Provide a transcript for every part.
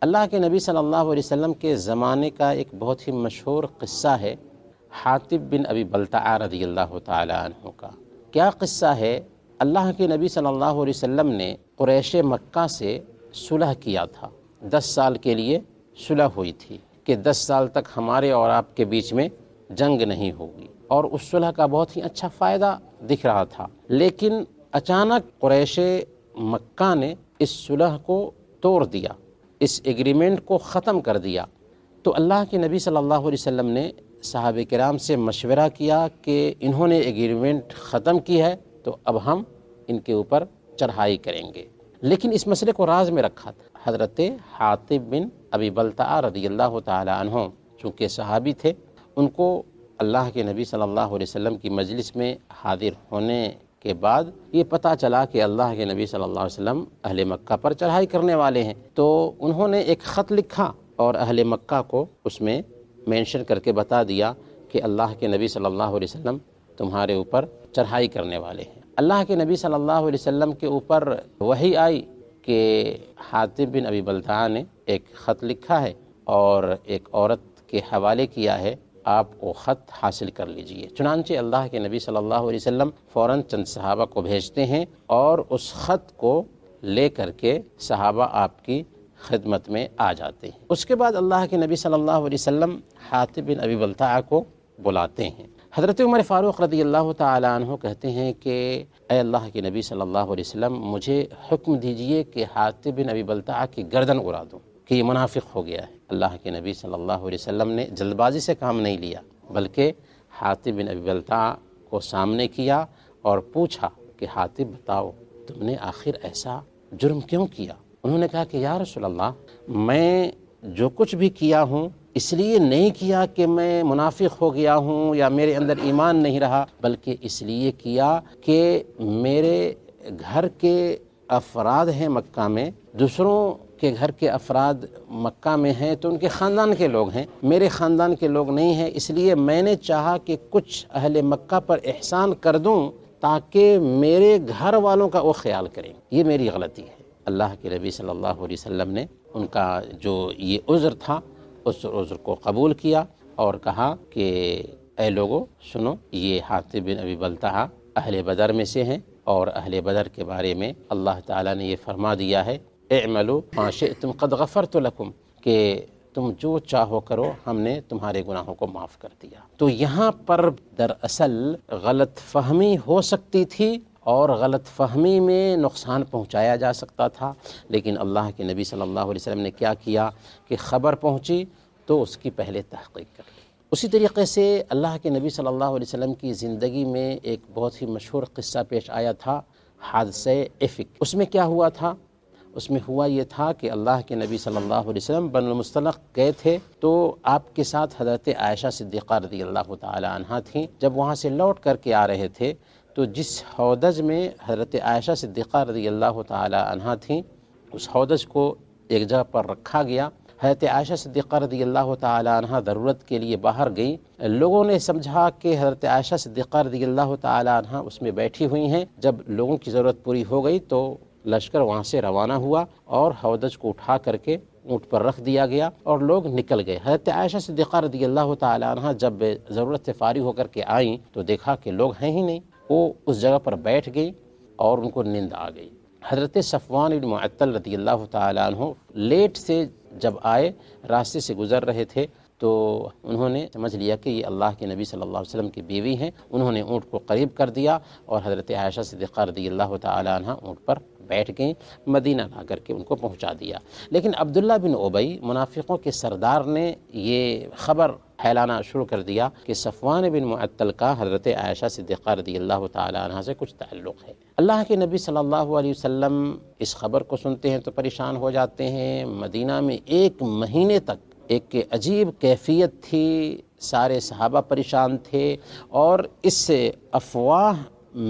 اللہ کے نبی صلی اللہ علیہ وسلم کے زمانے کا ایک بہت ہی مشہور قصہ ہے حاطب بن ابی بلتع رضی اللہ تعالی عنہ کا۔ کیا قصہ ہے؟ اللہ کے نبی صلی اللہ علیہ وسلم نے قریش مکہ سے صلح کیا تھا، 10 سال کے لیے صلح ہوئی تھی کہ 10 سال تک ہمارے اور آپ کے بیچ میں جنگ نہیں ہوگی، اور اس صلح کا بہت ہی اچھا فائدہ دکھ رہا تھا۔ لیکن اچانک قریش مکہ نے اس صلح کو توڑ دیا، اس ایگریمنٹ کو ختم کر دیا۔ تو اللہ کے نبی صلی اللہ علیہ وسلم نے صحابہ کرام سے مشورہ کیا کہ انہوں نے ایگریمنٹ ختم کی ہے تو اب ہم ان کے اوپر چڑھائی کریں گے، لیکن اس مسئلے کو راز میں رکھا تھا۔ حضرت حاطب بن ابی بلتع رضی اللہ تعالی عنہ چونکہ صحابی تھے، ان کو اللہ کے نبی صلی اللہ علیہ وسلم کی مجلس میں حاضر ہونے کے بعد یہ پتہ چلا کہ اللہ کے نبی صلی اللہ علیہ وسلم اہل مکہ پر چڑھائی کرنے والے ہیں، تو انہوں نے ایک خط لکھا اور اہل مکہ کو اس میں مینشن کر کے بتا دیا کہ اللہ کے نبی صلی اللہ علیہ وسلم تمہارے اوپر چڑھائی کرنے والے ہیں۔ اللہ کے نبی صلی اللہ علیہ وسلم کے اوپر وحی آئی کہ حاطب بن ابی بلتع نے ایک خط لکھا ہے اور ایک عورت کے حوالے کیا ہے، آپ وہ خط حاصل کر لیجئے۔ چنانچہ اللہ کے نبی صلی اللہ علیہ وسلم فوراً چند صحابہ کو بھیجتے ہیں اور اس خط کو لے کر کے صحابہ آپ کی خدمت میں آ جاتے ہیں۔ اس کے بعد اللہ کے نبی صلی اللہ علیہ وسلم حاطب بن ابی بلتع کو بلاتے ہیں۔ حضرت عمر فاروق رضی اللہ تعالی عنہ کہتے ہیں کہ اے اللہ کے نبی صلی اللہ علیہ وسلم، مجھے حکم دیجئے کہ حاطب بن ابی بلتع کی گردن اڑا دوں کہ یہ منافق ہو گیا ہے۔ اللہ کے نبی صلی اللہ علیہ وسلم نے جلد بازی سے کام نہیں لیا، بلکہ حاطب بن ابی بلتع کو سامنے کیا اور پوچھا کہ حاطب بتاؤ تم نے آخر ایسا جرم کیوں کیا؟ انہوں نے کہا کہ یا رسول اللہ، میں جو کچھ بھی کیا ہوں اس لیے نہیں کیا کہ میں منافق ہو گیا ہوں یا میرے اندر ایمان نہیں رہا، بلکہ اس لیے کیا کہ میرے گھر کے افراد ہیں مکہ میں، دوسروں کے گھر کے افراد مکہ میں ہیں تو ان کے خاندان کے لوگ ہیں، میرے خاندان کے لوگ نہیں ہیں، اس لیے میں نے چاہا کہ کچھ اہل مکہ پر احسان کر دوں تاکہ میرے گھر والوں کا وہ خیال کریں، یہ میری غلطی ہے۔ اللہ کے نبی صلی اللہ علیہ وسلم نے ان کا جو یہ عذر تھا اس عذر کو قبول کیا اور کہا کہ اے لوگو سنو، یہ حاطب بن ابی بلتع اہل بدر میں سے ہیں، اور اہل بدر کے بارے میں اللہ تعالیٰ نے یہ فرما دیا ہے اعملوا ما شئتم قد غفرت لکم، کہ تم جو چاہو کرو، ہم نے تمہارے گناہوں کو معاف کر دیا۔ تو یہاں پر دراصل غلط فہمی ہو سکتی تھی اور غلط فہمی میں نقصان پہنچایا جا سکتا تھا، لیکن اللہ کے نبی صلی اللہ علیہ وسلم نے کیا کیا کہ خبر پہنچی تو اس کی پہلے تحقیق کر لی۔ اسی طریقے سے اللہ کے نبی صلی اللہ علیہ وسلم کی زندگی میں ایک بہت ہی مشہور قصہ پیش آیا تھا، حادثہ افک۔ اس میں کیا ہوا تھا؟ اس میں ہوا یہ تھا کہ اللہ کے نبی صلی اللہ علیہ وسلم بن المصطلق گئے تھے تو آپ کے ساتھ حضرت عائشہ صدیقہ رضی اللہ تعالی عنہا تھیں۔ جب وہاں سے لوٹ کر کے آ رہے تھے تو جس ہودج میں حضرت عائشہ صدیقہ رضی اللہ تعالی عنہا تھیں، اس ہودج کو ایک جگہ پر رکھا گیا۔ حضرت عائشہ صدیقہ رضی اللہ تعالی عنہا ضرورت کے لیے باہر گئیں، لوگوں نے سمجھا کہ حضرت عائشہ صدیقہ رضی اللہ تعالی عنہا اس میں بیٹھی ہوئی ہیں۔ جب لوگوں کی ضرورت پوری ہو گئی تو لشکر وہاں سے روانہ ہوا اور ہودج کو اٹھا کر کے اونٹ پر رکھ دیا گیا اور لوگ نکل گئے۔ حضرت عائشہ صدیقہ رضی اللہ تعالی عنہا جب ضرورت سے فارغ ہو کر کے آئیں تو دیکھا کہ لوگ ہیں ہی نہیں، وہ اس جگہ پر بیٹھ گئی اور ان کو نیند آ گئی۔ حضرت صفوان بن معطل رضی اللہ تعالی عنہ لیٹ سے جب آئے، راستے سے گزر رہے تھے تو انہوں نے سمجھ لیا کہ یہ اللہ کے نبی صلی اللہ علیہ وسلم کی بیوی ہیں، انہوں نے اونٹ کو قریب کر دیا اور حضرت عائشہ صدیقہ رضی اللہ تعالی عنہ اونٹ پر بیٹھ گئیں، مدینہ لا کر کے ان کو پہنچا دیا۔ لیکن عبداللہ بن ابی منافقوں کے سردار نے یہ خبر پھیلانا شروع کر دیا کہ صفوان بن معطل کا حضرت عائشہ صدیقہ رضی اللہ تعالی عنہ سے کچھ تعلق ہے۔ اللہ کے نبی صلی اللہ علیہ وسلم اس خبر کو سنتے ہیں تو پریشان ہو جاتے ہیں۔ مدینہ میں 1 مہینے تک ایک عجیب کیفیت تھی، سارے صحابہ پریشان تھے اور اس سے افواہ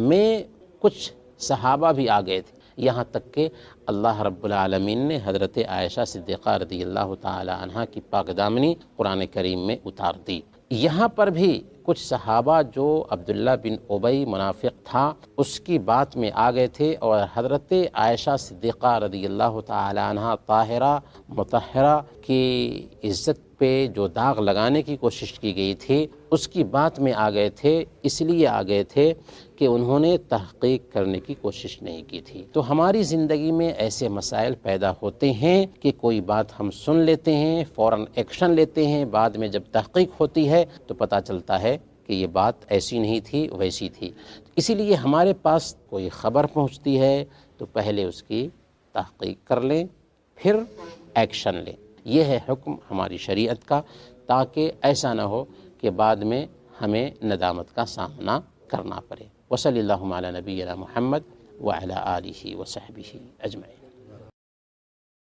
میں کچھ صحابہ بھی آ گئے تھے، یہاں تک کہ اللہ رب العالمین نے حضرت عائشہ صدیقہ رضی اللہ تعالی عنہ کی پاک دامنی قرآن کریم میں اتار دی۔ یہاں پر بھی کچھ صحابہ جو عبداللہ بن ابی منافق تھا اس کی بات میں آ گئے تھے اور حضرت عائشہ صدیقہ رضی اللہ تعالی عنہ طاہرہ مطہرہ کی عزت پہ جو داغ لگانے کی کوشش کی گئی تھی اس کی بات میں آ گئے تھے، اس لیے آ گئے تھے کہ انہوں نے تحقیق کرنے کی کوشش نہیں کی تھی۔ تو ہماری زندگی میں ایسے مسائل پیدا ہوتے ہیں کہ کوئی بات ہم سن لیتے ہیں، فوراً ایکشن لیتے ہیں، بعد میں جب تحقیق ہوتی ہے تو پتہ چلتا ہے کہ یہ بات ایسی نہیں تھی، ویسی تھی۔ اسی لیے ہمارے پاس کوئی خبر پہنچتی ہے تو پہلے اس کی تحقیق کر لیں، پھر ایکشن لیں۔ یہ ہے حکم ہماری شریعت کا، تاکہ ایسا نہ ہو کہ بعد میں ہمیں ندامت کا سامنا کرنا پڑے۔ وصلی اللہ علی نبینا محمد وعلی آلہ وصحبہ اجمعین۔